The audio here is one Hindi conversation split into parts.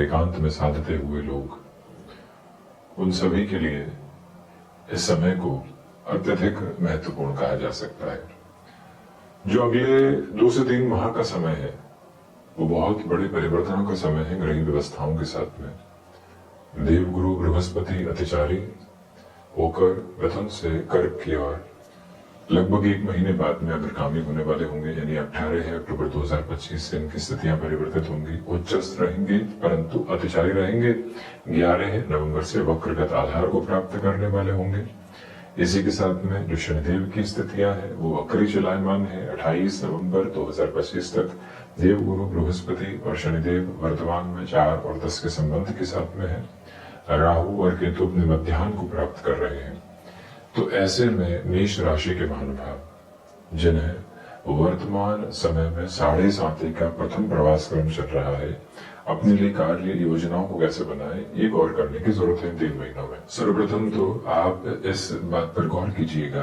एकांत में साधते हुए लोग, उन सभी के लिए इस समय को अत्यधिक महत्वपूर्ण कहा जा सकता है। जो अगले 2 से 3 माह का समय है वो बहुत बड़े परिवर्तनों का समय है। ग्रही व्यवस्थाओं के साथ में देवगुरु बृहस्पति अतिचारी होकर मिथुन से कर्क की ओर लगभग 1 महीने बाद में अग्रगामी होने वाले होंगे, यानी 18 अक्टूबर 2025 से इनकी स्थितियां परिवर्तित होंगी। उच्चस्थ रहेंगे परंतु अतिचारी रहेंगे। 11 नवंबर से वक्रगत आधार को प्राप्त करने वाले होंगे। इसी के साथ में जो शनिदेव की स्थितियां हैं वो वक्री चलायमान है। 28 नवंबर 2025 तक देवगुरु बृहस्पति और शनिदेव वर्तमान में 4 और 10 के संबंध के साथ में है। राहु और केतु अपने मध्याह्न को प्राप्त कर रहे हैं। तो ऐसे में मेष राशि के महानुभाव जिन्हें वर्तमान समय में 7.5 का प्रथम प्रवास क्रम चल रहा है, अपने लिए कार्य योजनाओं को कैसे बनाएं ये गौर करने की जरूरत है 3 महीनों में। सर्वप्रथम तो आप इस बात पर गौर कीजिएगा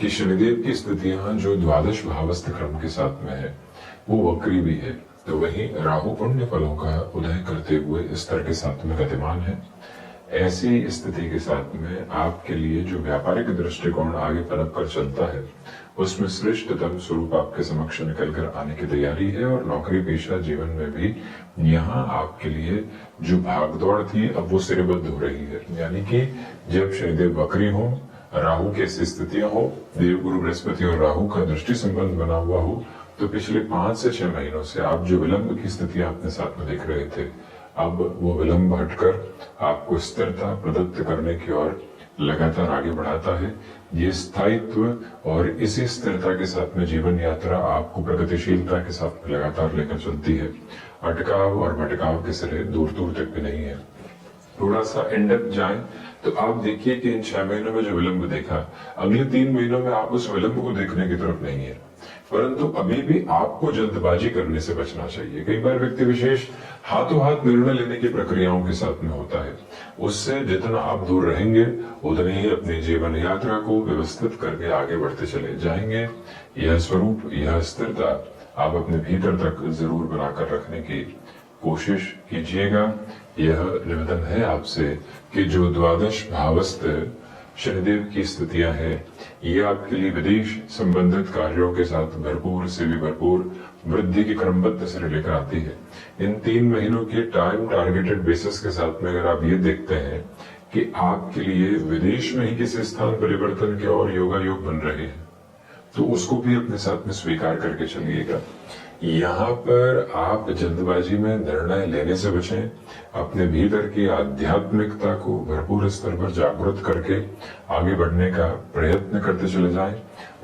कि शनिदेव की स्थितियां जो द्वादश भावस्थ क्रम के साथ में है वो वक्री भी है, तो वहीं राहु पुण्य फलों का उदय करते हुए स्तर के साथ में गतिमान है। ऐसी स्थिति के साथ में आपके लिए जो व्यापारिक दृष्टिकोण आगे पनप कर चलता है उसमें श्रेष्ठतम स्वरूप आपके समक्ष निकल कर आने की तैयारी है। और नौकरी पेशा जीवन में भी यहाँ आपके लिए जो भागदौड़ थी अब वो सिरेबद्ध हो रही है। यानी कि जब शनिदेव वक्री हो, राहु की ऐसी स्थितियां हो, देवगुरु बृहस्पति और राहु का दृष्टि संबंध बना हुआ हो, तो पिछले 5 से 6 महीनों से आप जो विलंब की स्थितियां अपने साथ में देख रहे थे, अब वो विलंब हटकर आपको स्थिरता प्रदत्त करने की ओर लगातार आगे बढ़ाता है। ये स्थायित्व और इसी स्थिरता के साथ में जीवन यात्रा आपको प्रगतिशीलता के साथ में लगातार लेकर चलती है। अटकाव और भटकाव के सिरे दूर दूर तक भी नहीं है। थोड़ा सा इंडेप्थ जाएं तो आप देखिए कि इन 6 महीनों में जो विलंब देखा, अगले 3 महीनों में आप उस विलंब को देखने की तरफ नहीं है, परंतु अभी भी आपको जल्दबाजी करने से बचना चाहिए। कई बार व्यक्ति विशेष हाथों हाथ निर्णय लेने की प्रक्रियाओं के साथ में होता है, उससे जितना आप दूर रहेंगे उतनी ही अपनी जीवन यात्रा को व्यवस्थित करके आगे बढ़ते चले जाएंगे। यह स्वरूप, यह स्थिरता आप अपने भीतर तक जरूर बनाकर रखने की कोशिश कीजिएगा। यह निवेदन है आपसे कि जो द्वादश भावस्थ शनिदेव की स्थितियां हैं ये आपके लिए विदेश संबंधित कार्यों के साथ भरपूर से भी भरपूर वृद्धि की क्रमबद्ध से लेकर आती है। इन 3 महीनों के टाइम टारगेटेड बेसिस के साथ में अगर आप ये देखते हैं कि आपके लिए विदेश में ही किसी स्थान परिवर्तन के और योगायोग बन रहे हैं, तो उसको भी अपने साथ में स्वीकार करके चलिएगा। यहाँ पर आप जल्दबाजी में निर्णय लेने से बचें। अपने भीतर की आध्यात्मिकता को भरपूर स्तर पर जागृत करके आगे बढ़ने का प्रयत्न करते चले जाएं।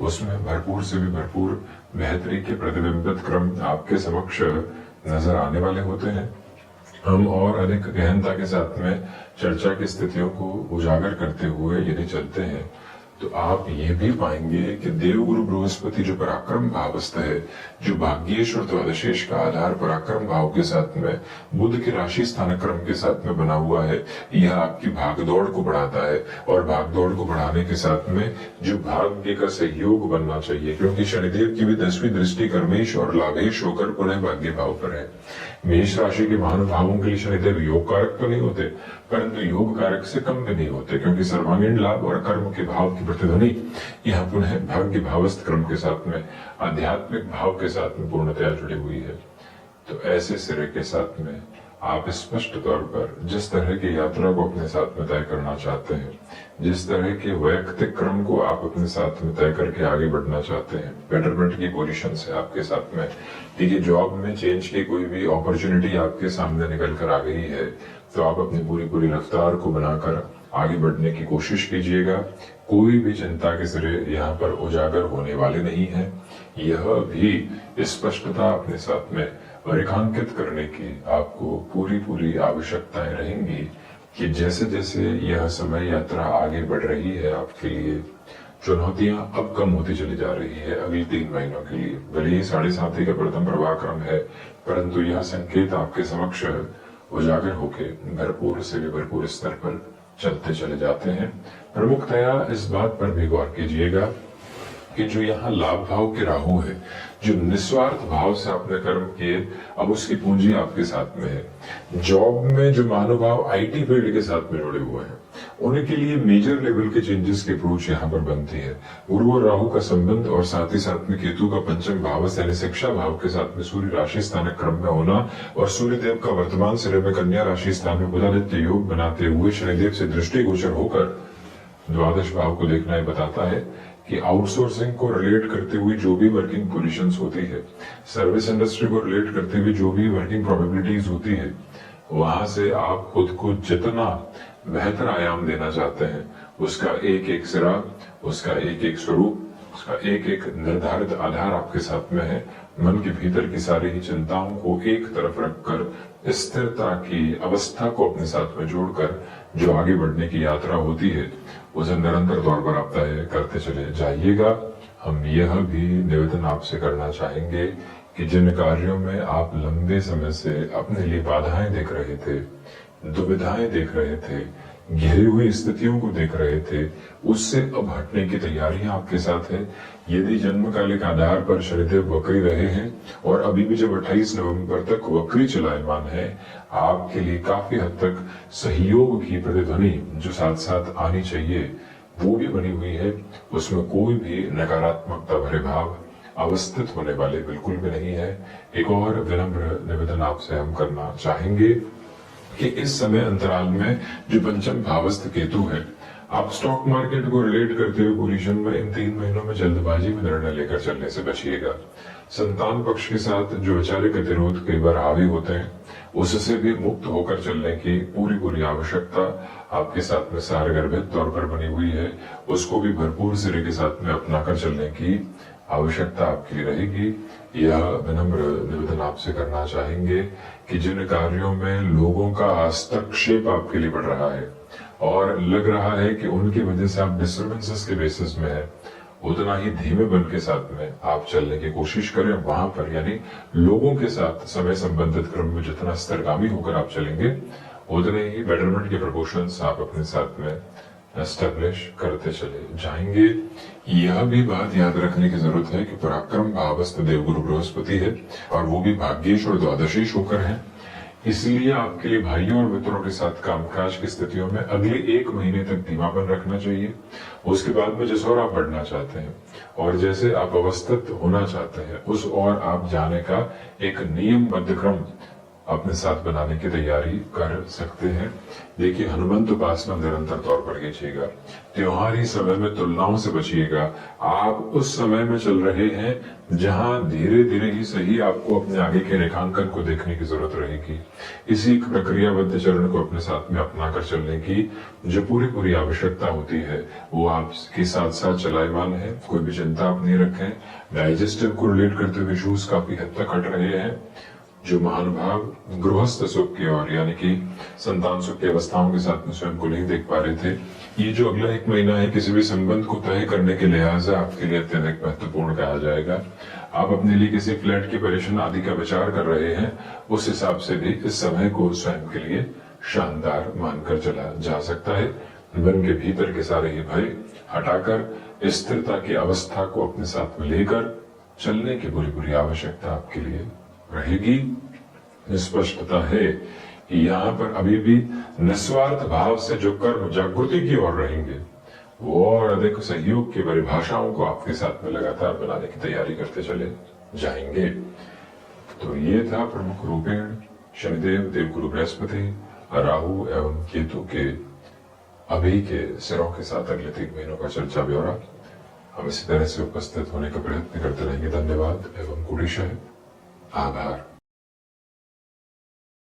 उसमें भरपूर से भी भरपूर बेहतरी के प्रतिबिंबित क्रम आपके समक्ष नजर आने वाले होते हैं। हम और अधिक गहनता के साथ में चर्चा की स्थितियों को उजागर करते हुए यदि चलते हैं तो आप ये भी पाएंगे कि देवगुरु बृहस्पति जो पराक्रम भावस्थ है, जो भाग्येश और द्वादशेश का आधार पराक्रम भाव के साथ में बुध के राशि स्थान क्रम के साथ में बना हुआ है, यह आपकी भागदौड़ को बढ़ाता है। और भागदौड़ को बढ़ाने के साथ में जो भाग्य का सहयोग बनना चाहिए, क्योंकि शनिदेव की भी 10वीं दृष्टि कर्मेश और लाभेश होकर पुनः भाग्य भाव पर है। मेष राशि के महानुभावों के लिए शनिदेव योग कारक तो नहीं होते, परंतु योग कारक से कम भी नहीं होते, क्योंकि सर्वांगीण लाभ और कर्म के भाव की प्रतिध्वनि यह पुनः भाग्य भावस्थ क्रम के साथ में आध्यात्मिक भाव के साथ में पूर्णतया जुड़ी हुई है। तो ऐसे सिरे के साथ में आप स्पष्ट तौर पर जिस तरह की यात्रा को अपने साथ में तय करना चाहते हैं, जिस तरह के वैयक्तिक क्रम को आप अपने साथ में तय करके आगे बढ़ना चाहते हैं, बेटरमेंट की पोजीशन से आपके साथ में, देखिए जॉब में चेंज की कोई भी अपॉर्चुनिटी आपके सामने निकल कर आ गई है, तो आप अपनी पूरी रफ्तार को बनाकर आगे बढ़ने की कोशिश कीजिएगा। कोई भी चिंता के सिरे यहाँ पर उजागर होने वाले नहीं है। यह भी स्पष्टता अपने साथ में रेखांकित करने की आपको पूरी आवश्यकताएं रहेंगी कि जैसे जैसे यह समय यात्रा आगे बढ़ रही है आपके लिए चुनौतियां अब कम होती चली जा रही है। अगले 3 महीनों के लिए भले ही 7.5 का प्रथम प्रवाह क्रम है, परंतु यह संकेत आपके समक्ष उजागर होके भरपूर से भी भरपूर स्तर पर चलते चले जाते हैं। प्रमुखतया इस बात पर भी गौर कीजिएगा कि जो यहाँ लाभ भाव के राहु है, जो निस्वार्थ भाव से आपने कर्म किए, अब उसकी पूंजी आपके साथ में है। जॉब में जो महानुभाव आईटी फील्ड के साथ में जुड़े हुए हैं, उनके लिए मेजर लेवल के चेंजेस की अप्रोच यहाँ पर बनती है। गुरु और राहु का संबंध और साथ ही साथ में केतु का पंचम भाव यानी शिक्षा भाव के साथ में सूर्य राशि स्थानक क्रम में होना और सूर्य देव का वर्तमान समय में कन्या राशि स्थान में बुधादित्य योग बनाते हुए शनिदेव से दृष्टि गोचर होकर द्वादश भाव को देखना ये बताता है कि आउटसोर्सिंग को रिलेट करते हुए जो भी वर्किंग पोजीशंस होती है, सर्विस इंडस्ट्री को रिलेट करते हुए जो भी वर्किंग प्रोबेबिलिटीज होती है, वहां से आप खुद को जितना बेहतर आयाम देना चाहते हैं, उसका एक एक सिरा, उसका एक एक स्वरूप, उसका एक एक निर्धारित आधार आपके साथ में है। मन के भीतर की सारी ही चिंताओं को एक तरफ रखकर स्थिरता की अवस्था को अपने साथ में जोड़कर जो आगे बढ़ने की यात्रा होती है, उसे निरंतर तौर पर आप तय करते चले जाइएगा। हम यह भी निवेदन आपसे करना चाहेंगे कि जिन कार्यों में आप लंबे समय से अपने लिए बाधाएं देख रहे थे, दुविधाएं देख रहे थे, घिरी हुई स्थितियों को देख रहे थे, उससे अब हटने की तैयारियां आपके साथ है। यदि जन्मकालिक आधार पर शनिदेव वक्री रहे हैं और अभी भी जब 28 नवंबर तक वक्री चलायमान है, आपके लिए काफी हद तक सहयोग की प्रतिध्वनि जो साथ साथ आनी चाहिए वो भी बनी हुई है। उसमें कोई भी नकारात्मकता भरे भाव अवस्थित होने वाले बिल्कुल भी नहीं है। एक और विनम्र निवेदन आपसे हम करना चाहेंगे कि इस समय अंतराल में जो पंचम भावस्थ केतु है, आप स्टॉक मार्केट को रिलेट करते हुए पोजीशन में इन 3 महीनों में जल्दबाजी में निर्णय लेकर चलने से बचिएगा। संतान पक्ष के साथ जो वैचारिक गतिरोध कई बार हावी होते हैं, उससे भी मुक्त होकर चलने की पूरी आवश्यकता आपके साथ में सारगर्भित तौर पर बनी हुई है। उसको भी भरपूर सिरे के साथ में अपनाकर चलने की आवश्यकता आपके लिए रहेगी। यह विनम्र निवेदन आपसे करना चाहेंगे कि जिन कार्यों में लोगों का हस्तक्षेप आपके लिए बढ़ रहा है और लग रहा है कि उनकी वजह से आप डिस्टर्बेंसेस के बेसिस में है, उतना ही धीमे बन के साथ में आप चलने की कोशिश करें। वहां पर यानी लोगों के साथ समय संबंधित क्रम में जितना स्तरगामी होकर आप चलेंगे, उतने ही बेटरमेंट के प्रपोर्शंस आप अपने साथ में एस्टेब्लिश करते चले जाएंगे। यह भी बात याद रखने की जरूरत है कि पराक्रम भावस्थ देवगुरु बृहस्पति है और वो भी भाग्येश और द्वादशीश होकर है। इसलिए आपके लिए भाइयों और मित्रों के साथ कामकाज की स्थितियों में अगले 1 महीने तक धीमापन रखना चाहिए। उसके बाद में जिस और आप बढ़ना चाहते हैं और जैसे आप अवस्थित होना चाहते हैं, उस और आप जाने का एक नियमबद्ध क्रम अपने साथ बनाने की तैयारी कर सकते हैं। देखिए, हनुमंत उपासना निरंतर तौर पर कीजिएगा। त्योहारी समय में तुलनाओं से बचिएगा। आप उस समय में चल रहे हैं जहां धीरे धीरे ही सही आपको अपने आगे के रेखांकन को देखने की जरूरत रहेगी। इसी प्रक्रियाबद्ध चरण को अपने साथ में अपना कर चलने की जो पूरी आवश्यकता होती है, वो आपके साथ साथ चलायमान है। कोई भी चिंता आप नहीं रखें। डाइजेस्टिव को रिलेट करते हुए इश्यूज काफी हद तक हट रहे हैं। जो महानुभाव गृहस्थ सुख की ओर यानी कि संतान सुख की अवस्थाओं के साथ में स्वयं को नहीं देख पा रहे थे, ये जो अगला 1 महीना है किसी भी संबंध को तय करने के लिहाज से आपके लिए अत्यधिक महत्वपूर्ण कहा जाएगा। आप अपने लिए किसी फ्लैट की परेशान आदि का विचार कर रहे हैं, उस हिसाब से भी इस समय को स्वयं के लिए शानदार मानकर चला जा सकता है। मन के भीतर के सारे ही भय हटाकर स्थिरता की अवस्था को अपने साथ में लेकर चलने की पूरी आवश्यकता आपके लिए रहेगी। स्पष्टता है कि यहाँ पर अभी भी निस्वार्थ भाव से जो कर्म जागृति की ओर रहेंगे, वो और अधिक सहयोग की परिभाषाओं को आपके साथ में लगातार बनाने की तैयारी करते चले जाएंगे। तो ये था प्रमुख रूपेण शनिदेव, देवगुरु बृहस्पति, राहु एवं केतु के अभी के सिरों के साथ अगले 3 महीनों का चर्चा ब्यौरा। हम इसी तरह से उपस्थित होने का प्रयत्न करते रहेंगे। धन्यवाद एवं गुणिशः आभार।